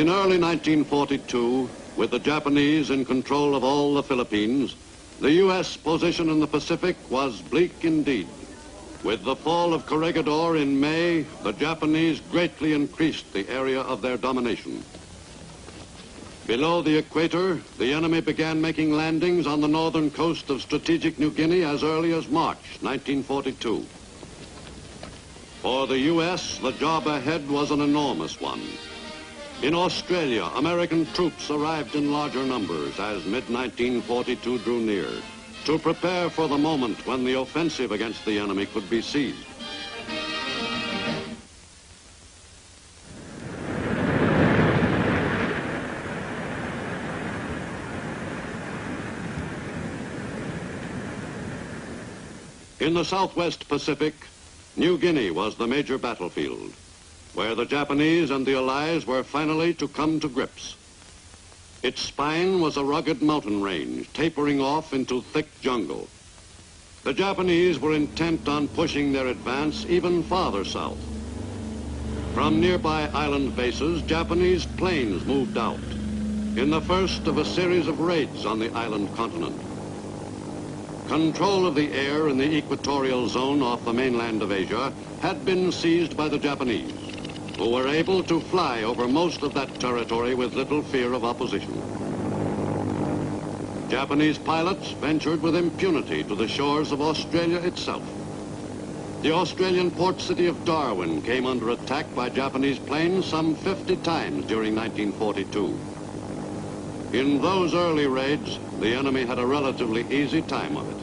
In early 1942, with the Japanese in control of all the Philippines, the U.S. position in the Pacific was bleak indeed. With the fall of Corregidor in May, the Japanese greatly increased the area of their domination. Below the equator, the enemy began making landings on the northern coast of strategic New Guinea as early as March 1942. For the U.S., the job ahead was an enormous one. In Australia, American troops arrived in larger numbers as mid-1942 drew near, to prepare for the moment when the offensive against the enemy could be seized. In the Southwest Pacific, New Guinea was the major battlefield, where the Japanese and the Allies were finally to come to grips. Its spine was a rugged mountain range, tapering off into thick jungle. The Japanese were intent on pushing their advance even farther south. From nearby island bases, Japanese planes moved out, in the first of a series of raids on the island continent. Control of the air in the equatorial zone off the mainland of Asia had been seized by the Japanese, who were able to fly over most of that territory with little fear of opposition. Japanese pilots ventured with impunity to the shores of Australia itself. The Australian port city of Darwin came under attack by Japanese planes some 50 times during 1942. In those early raids, the enemy had a relatively easy time of it.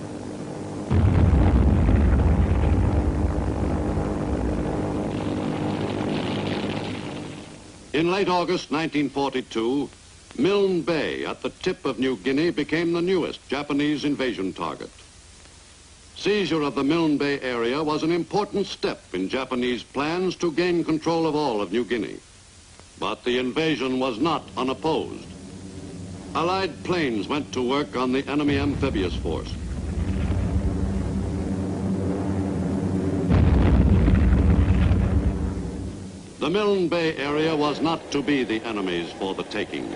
In late August 1942, Milne Bay at the tip of New Guinea became the newest Japanese invasion target. Seizure of the Milne Bay area was an important step in Japanese plans to gain control of all of New Guinea. But the invasion was not unopposed. Allied planes went to work on the enemy amphibious force. The Milne Bay area was not to be the enemy's for the taking.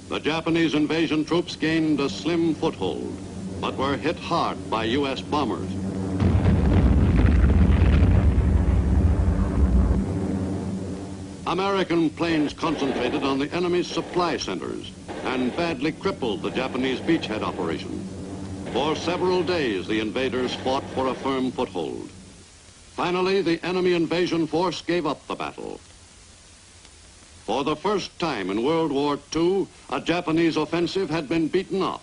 The Japanese invasion troops gained a slim foothold, but were hit hard by U.S. bombers. American planes concentrated on the enemy's supply centers and badly crippled the Japanese beachhead operation. For several days, the invaders fought for a firm foothold. Finally, the enemy invasion force gave up the battle. For the first time in World War II, a Japanese offensive had been beaten off.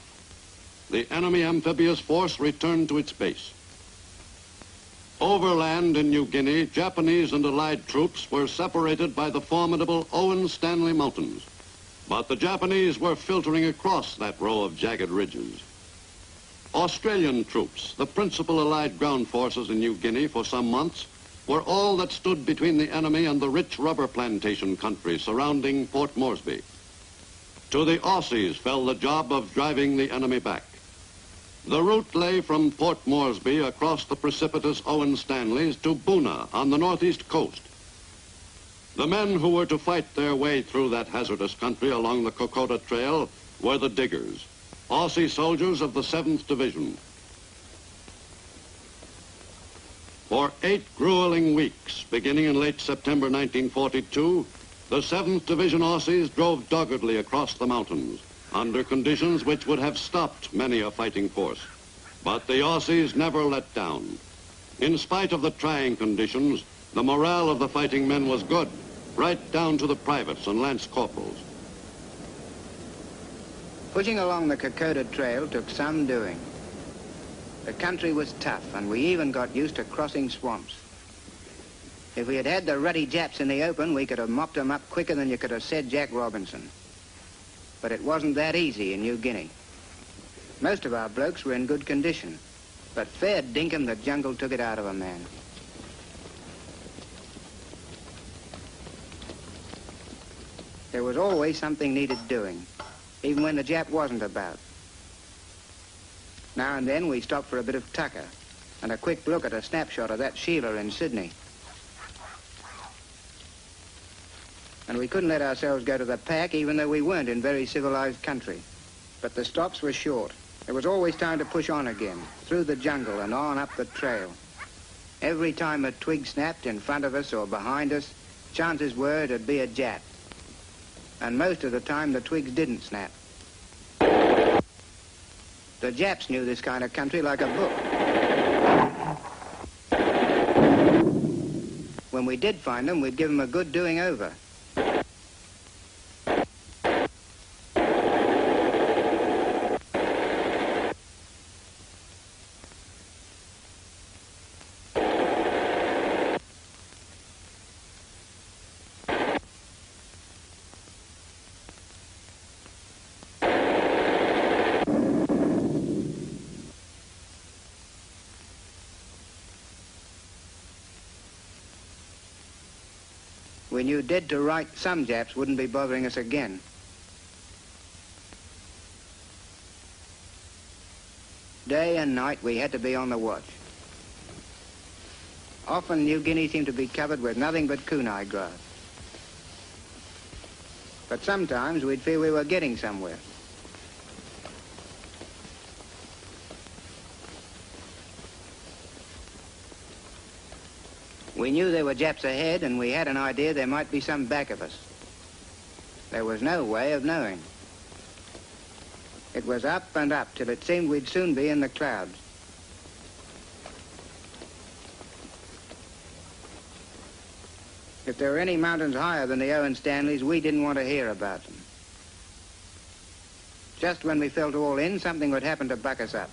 The enemy amphibious force returned to its base. Overland in New Guinea, Japanese and Allied troops were separated by the formidable Owen Stanley Mountains. But the Japanese were filtering across that row of jagged ridges. Australian troops, the principal Allied ground forces in New Guinea for some months, were all that stood between the enemy and the rich rubber plantation country surrounding Port Moresby. To the Aussies fell the job of driving the enemy back. The route lay from Port Moresby across the precipitous Owen Stanleys to Boona on the northeast coast. The men who were to fight their way through that hazardous country along the Kokoda Trail were the diggers, Aussie soldiers of the 7th Division. For 8 grueling weeks, beginning in late September 1942, the 7th Division Aussies drove doggedly across the mountains under conditions which would have stopped many a fighting force. But the Aussies never let down. In spite of the trying conditions, the morale of the fighting men was good, right down to the privates and lance corporals. Pushing along the Kokoda Trail took some doing. The country was tough, and we even got used to crossing swamps. If we had had the ruddy Japs in the open, we could have mopped them up quicker than you could have said Jack Robinson. But it wasn't that easy in New Guinea. Most of our blokes were in good condition, but fair dinkum, the jungle took it out of a man. There was always something needed doing, even when the Jap wasn't about. Now and then we stopped for a bit of tucker and a quick look at a snapshot of that Sheila in Sydney. and we couldn't let ourselves go to the pack even though we weren't in very civilized country. But the stops were short. There was always time to push on again, through the jungle and on up the trail. Every time a twig snapped in front of us or behind us, chances were it'd be a Jap. And most of the time the twigs didn't snap. The Japs knew this kind of country like a book. When we did find them, we'd give them a good doing over. We knew dead to right some Japs wouldn't be bothering us again. Day and night we had to be on the watch. Often New Guinea seemed to be covered with nothing but kunai grass. But sometimes we'd feel we were getting somewhere. We knew there were Japs ahead, and we had an idea there might be some back of us. There was no way of knowing. It was up and up till it seemed we'd soon be in the clouds. If there were any mountains higher than the Owen Stanleys, we didn't want to hear about them. Just when we felt all in, something would happen to buck us up.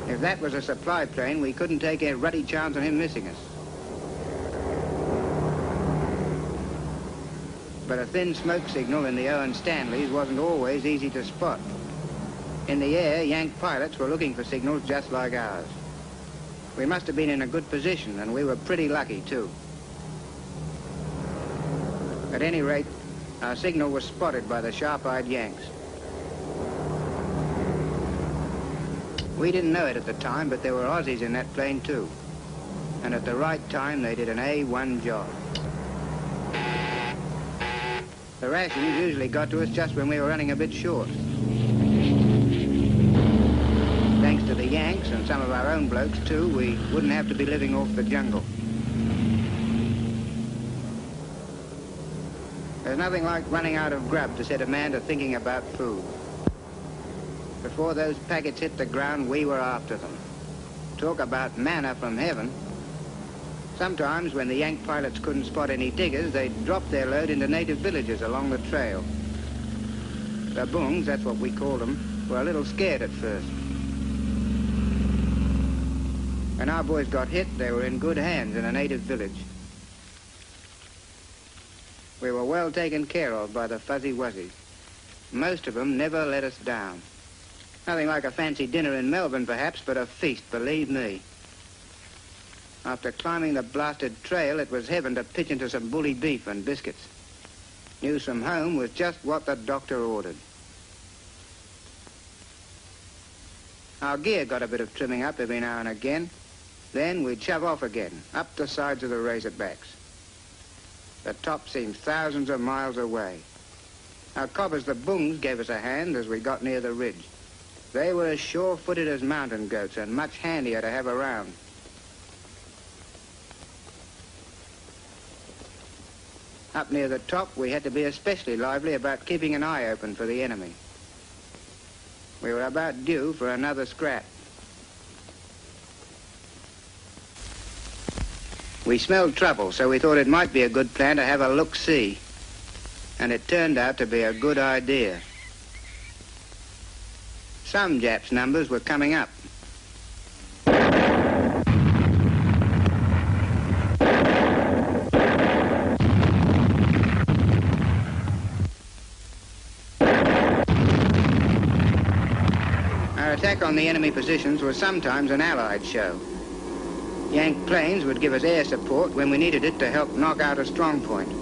If that was a supply plane, we couldn't take a ruddy chance on him missing us. But a thin smoke signal in the Owen Stanleys wasn't always easy to spot. In the air, Yank pilots were looking for signals just like ours. We must have been in a good position, and we were pretty lucky, too. At any rate, our signal was spotted by the sharp-eyed Yanks. We didn't know it at the time, but there were Aussies in that plane too. And at the right time, they did an A1 job. The rations usually got to us just when we were running a bit short. Thanks to the Yanks and some of our own blokes too, we wouldn't have to be living off the jungle. There's nothing like running out of grub to set a man to thinking about food. Before those packets hit the ground, we were after them. Talk about manna from heaven. Sometimes, when the Yank pilots couldn't spot any diggers, they'd drop their load into native villages along the trail. The bungs, that's what we called them, were a little scared at first. When our boys got hit, they were in good hands in a native village. We were well taken care of by the fuzzy wuzzies. Most of them never let us down. Nothing like a fancy dinner in Melbourne, perhaps, but a feast, believe me. After climbing the blasted trail, it was heaven to pitch into some bully beef and biscuits. News from home was just what the doctor ordered. Our gear got a bit of trimming up every now and again. Then we'd shove off again, up the sides of the Razorbacks. The top seemed thousands of miles away. Our cobbers, the bungs, gave us a hand as we got near the ridge. They were as sure-footed as mountain goats and much handier to have around. Up near the top, we had to be especially lively about keeping an eye open for the enemy. We were about due for another scrap. We smelled trouble, so we thought it might be a good plan to have a look-see. And it turned out to be a good idea. Some Japs' numbers were coming up. Our attack on the enemy positions was sometimes an Allied show. Yank planes would give us air support when we needed it to help knock out a strong point.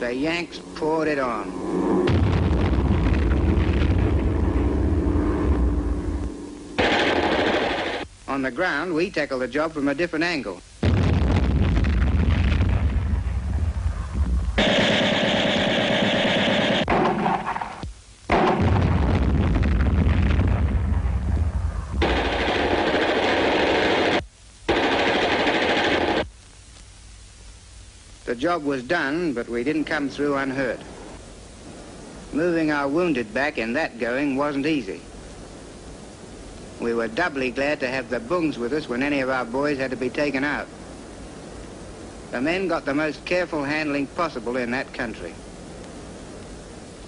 the Yanks poured it on. On the ground, we tackled the job from a different angle. The job was done, but we didn't come through unhurt. Moving our wounded back in that going wasn't easy. We were doubly glad to have the bungs with us when any of our boys had to be taken out. The men got the most careful handling possible in that country.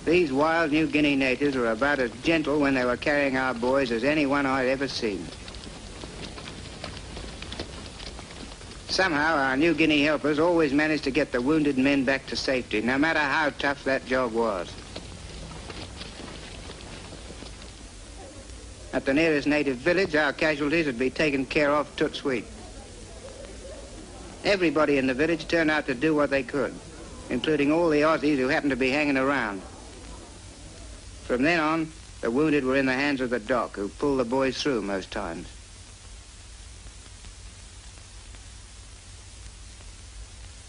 These wild New Guinea natives were about as gentle when they were carrying our boys as anyone I'd ever seen. Somehow, our New Guinea helpers always managed to get the wounded men back to safety, no matter how tough that job was. At the nearest native village, our casualties would be taken care of tout sweet. Everybody in the village turned out to do what they could, including all the Aussies who happened to be hanging around. From then on, the wounded were in the hands of the doc, who pulled the boys through most times.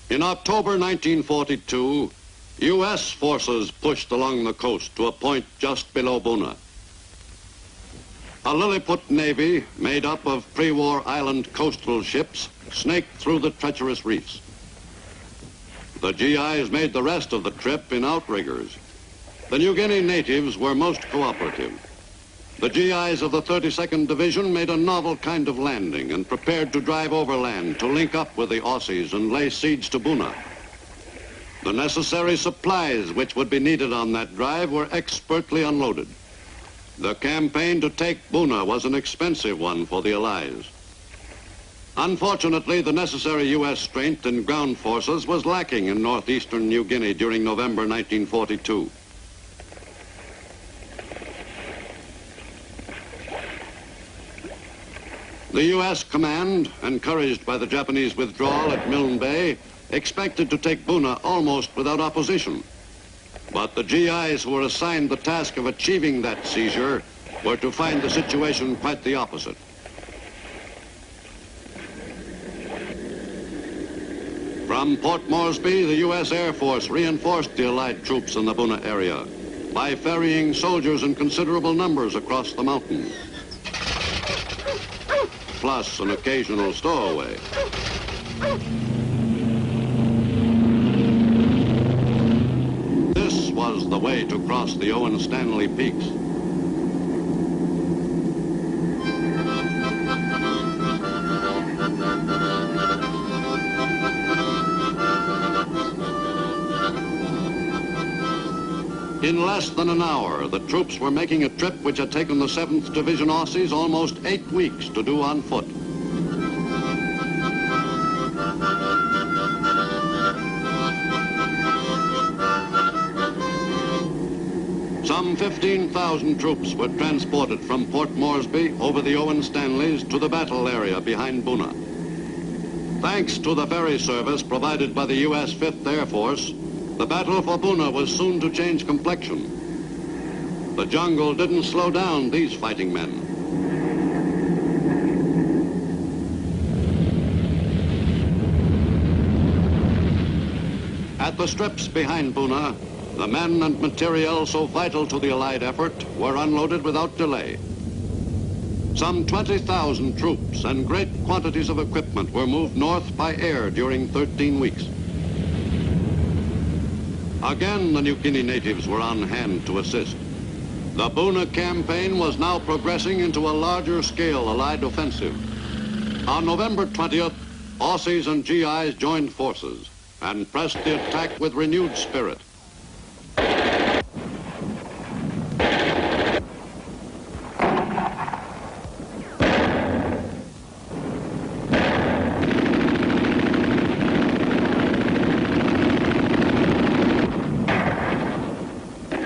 In October 1942, U.S. forces pushed along the coast to a point just below Buna. A Lilliput Navy made up of pre-war island coastal ships snaked through the treacherous reefs. The GIs made the rest of the trip in outriggers. The New Guinea natives were most cooperative. The GIs of the 32nd Division made a novel kind of landing and prepared to drive overland to link up with the Aussies and lay siege to Buna. The necessary supplies which would be needed on that drive were expertly unloaded. The campaign to take Buna was an expensive one for the Allies. Unfortunately, the necessary U.S. strength in ground forces was lacking in northeastern New Guinea during November 1942. The U.S. command, encouraged by the Japanese withdrawal at Milne Bay, expected to take Buna almost without opposition. But the GIs who were assigned the task of achieving that seizure were to find the situation quite the opposite. From Port Moresby, the U.S. Air Force reinforced the Allied troops in the Buna area by ferrying soldiers in considerable numbers across the mountains, plus an occasional stowaway. This was the way to cross the Owen Stanley Peaks. In less than an hour, the troops were making a trip which had taken the 7th Division Aussies almost 8 weeks to do on foot. Some 15,000 troops were transported from Port Moresby over the Owen Stanleys to the battle area behind Buna. Thanks to the ferry service provided by the U.S. 5th Air Force, the battle for Buna was soon to change complexion. The jungle didn't slow down these fighting men. At the strips behind Buna, the men and materiel so vital to the Allied effort were unloaded without delay. Some 20,000 troops and great quantities of equipment were moved north by air during 13 weeks. Again, the New Guinea natives were on hand to assist. The Buna campaign was now progressing into a larger scale Allied offensive. On November 20th, Aussies and GIs joined forces and pressed the attack with renewed spirit.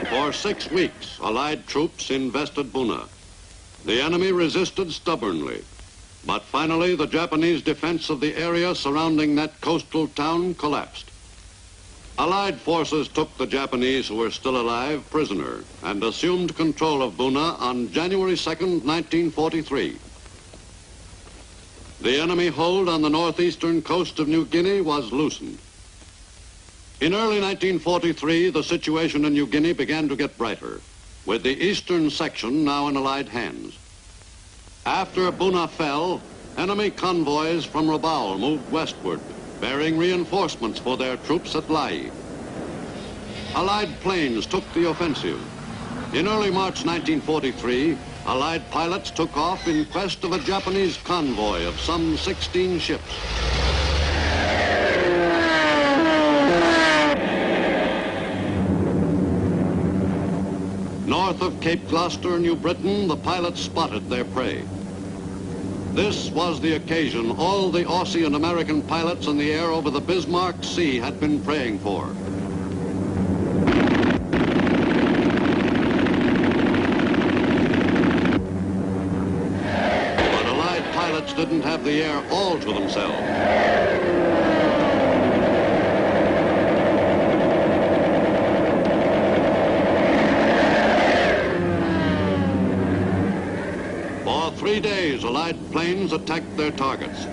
For 6 weeks, Allied troops invested Buna. The enemy resisted stubbornly, but finally the Japanese defense of the area surrounding that coastal town collapsed. Allied forces took the Japanese who were still alive prisoner and assumed control of Buna on January 2nd, 1943. The enemy hold on the northeastern coast of New Guinea was loosened. In early 1943, the situation in New Guinea began to get brighter, with the eastern section now in Allied hands. After Buna fell, enemy convoys from Rabaul moved westward, bearing reinforcements for their troops at Lai. Allied planes took the offensive. In early March 1943, Allied pilots took off in quest of a Japanese convoy of some 16 ships. North of Cape Gloucester, New Britain, the pilots spotted their prey. This was the occasion all the Aussie and American pilots in the air over the Bismarck Sea had been praying for. But Allied pilots didn't have the air all to themselves. For 3 days, Allied planes attacked their targets.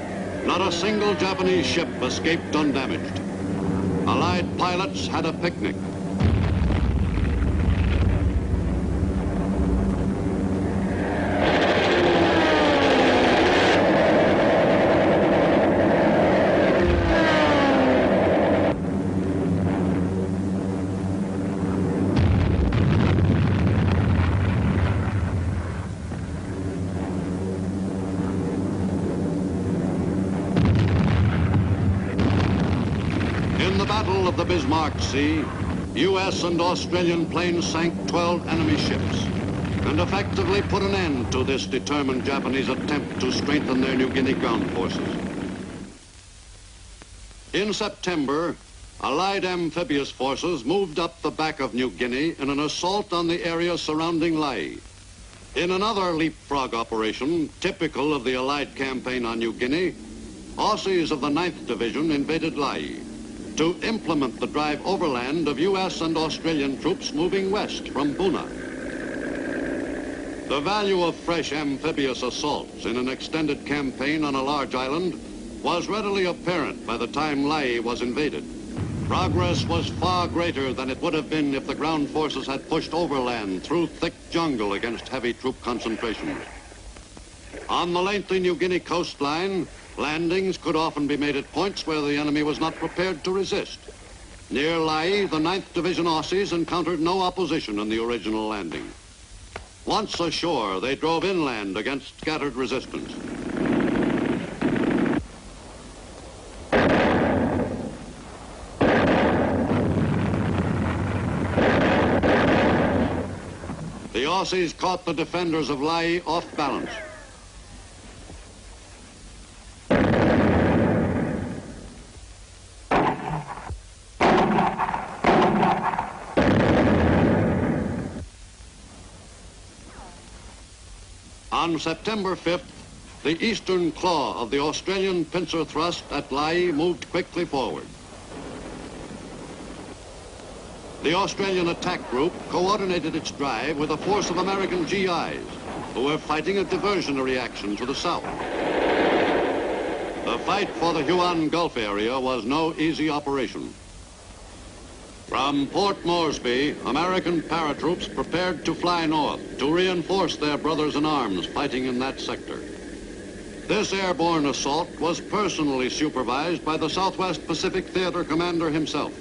Not a single Japanese ship escaped undamaged. Allied pilots had a picnic. In the Battle of the Bismarck Sea, U.S. and Australian planes sank 12 enemy ships and effectively put an end to this determined Japanese attempt to strengthen their New Guinea ground forces. In September, Allied amphibious forces moved up the back of New Guinea in an assault on the area surrounding Lae. In another leapfrog operation, typical of the Allied campaign on New Guinea, Aussies of the 9th Division invaded Lae to implement the drive overland of U.S. and Australian troops moving west from Buna. The value of fresh amphibious assaults in an extended campaign on a large island was readily apparent by the time Lae was invaded. Progress was far greater than it would have been if the ground forces had pushed overland through thick jungle against heavy troop concentrations. On the lengthy New Guinea coastline, landings could often be made at points where the enemy was not prepared to resist. Near Lae, the 9th Division Aussies encountered no opposition in the original landing. Once ashore, they drove inland against scattered resistance. The Aussies caught the defenders of Lae off balance. On September 5th, the eastern claw of the Australian pincer thrust at Lae moved quickly forward. The Australian attack group coordinated its drive with a force of American GIs who were fighting a diversionary action to the south. The fight for the Huon Gulf area was no easy operation. From Port Moresby, American paratroops prepared to fly north to reinforce their brothers in arms fighting in that sector. This airborne assault was personally supervised by the Southwest Pacific Theater commander himself.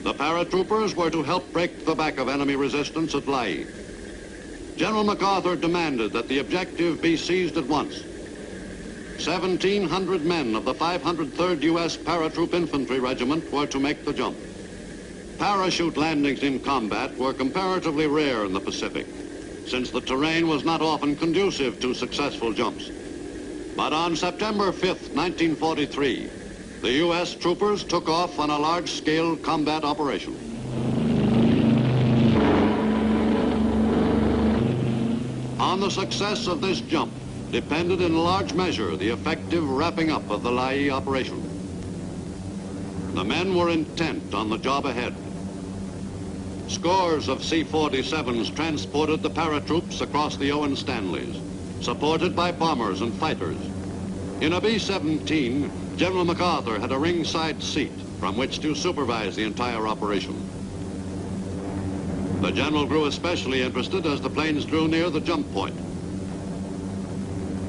The paratroopers were to help break the back of enemy resistance at Lae. General MacArthur demanded that the objective be seized at once. 1,700 men of the 503rd U.S. Paratroop Infantry Regiment were to make the jump. Parachute landings in combat were comparatively rare in the Pacific, since the terrain was not often conducive to successful jumps. But on September 5th, 1943, the U.S. troopers took off on a large-scale combat operation. On the success of this jump depended in large measure the effective wrapping up of the Lae operation. The men were intent on the job ahead. Scores of C-47s transported the paratroops across the Owen Stanleys, supported by bombers and fighters. In a B-17, General MacArthur had a ringside seat from which to supervise the entire operation. The general grew especially interested as the planes drew near the jump point.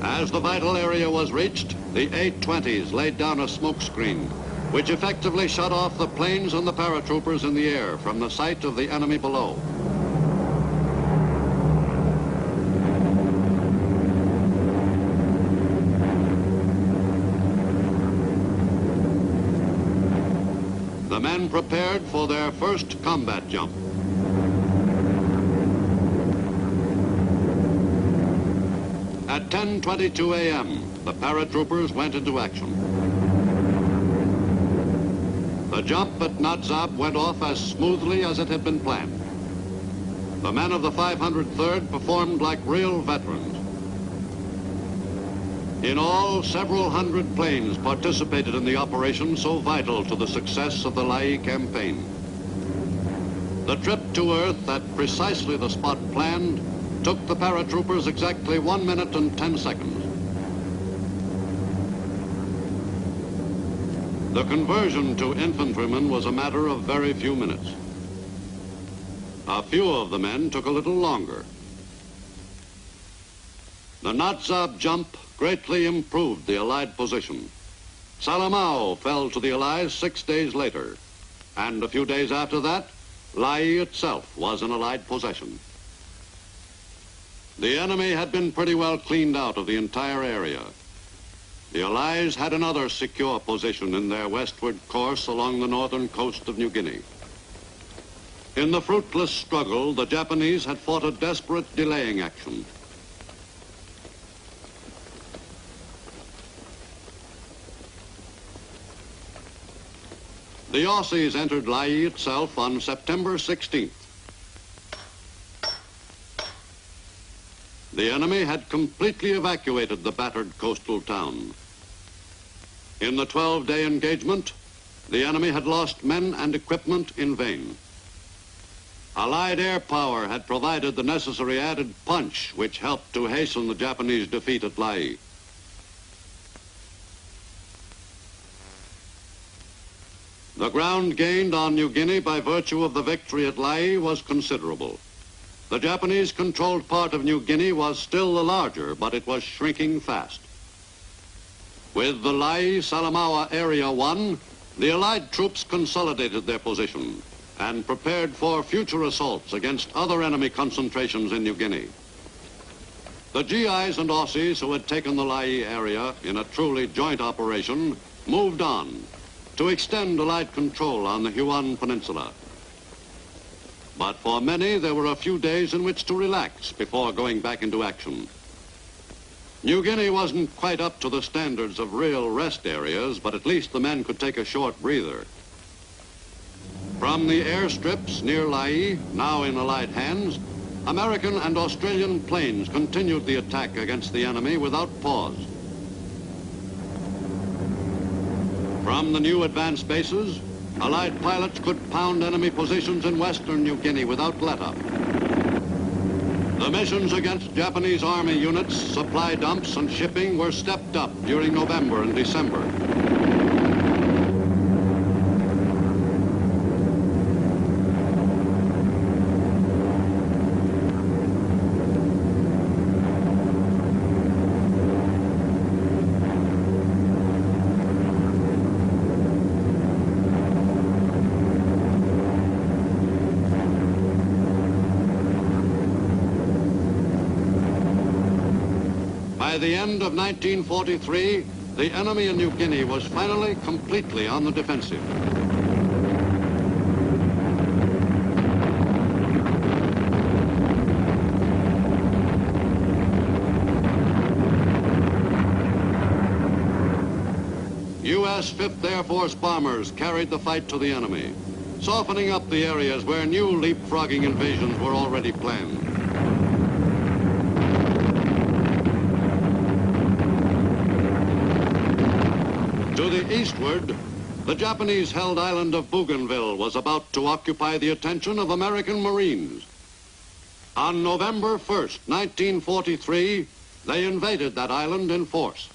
As the vital area was reached, the A-20s laid down a smoke screen, which effectively shut off the planes and the paratroopers in the air from the sight of the enemy below. The men prepared for their first combat jump. At 10:22 a.m., the paratroopers went into action. The jump at Natzab went off as smoothly as it had been planned. The men of the 503rd performed like real veterans. In all, several hundred planes participated in the operation so vital to the success of the Lae campaign. The trip to Earth at precisely the spot planned took the paratroopers exactly 1 minute and 10 seconds. The conversion to infantrymen was a matter of very few minutes. A few of the men took a little longer. The Natzab jump greatly improved the Allied position. Salamau fell to the Allies 6 days later, and a few days after that, Lae itself was an Allied possession. The enemy had been pretty well cleaned out of the entire area. The Allies had another secure position in their westward course along the northern coast of New Guinea. In the fruitless struggle, the Japanese had fought a desperate delaying action. The Aussies entered Lae itself on September 16th. The enemy had completely evacuated the battered coastal town. In the 12-day engagement, the enemy had lost men and equipment in vain. Allied air power had provided the necessary added punch which helped to hasten the Japanese defeat at Lae. The ground gained on New Guinea by virtue of the victory at Lae was considerable. The Japanese-controlled part of New Guinea was still the larger, but it was shrinking fast. With the Lae-Salamaua Area 1, the Allied troops consolidated their position and prepared for future assaults against other enemy concentrations in New Guinea. The GIs and Aussies who had taken the Lae area in a truly joint operation moved on to extend Allied control on the Huon Peninsula. But for many, there were a few days in which to relax before going back into action. New Guinea wasn't quite up to the standards of real rest areas, but at least the men could take a short breather. From the airstrips near Lae, now in Allied hands, American and Australian planes continued the attack against the enemy without pause. From the new advanced bases, Allied pilots could pound enemy positions in western New Guinea without let-up. The missions against Japanese Army units, supply dumps, and shipping were stepped up during November and December. By the end of 1943, the enemy in New Guinea was finally completely on the defensive. U.S. 5th Air Force bombers carried the fight to the enemy, softening up the areas where new leapfrogging invasions were already planned. To the eastward, The Japanese-held island of Bougainville was about to occupy the attention of American Marines. On November 1st, 1943, they invaded that island in force.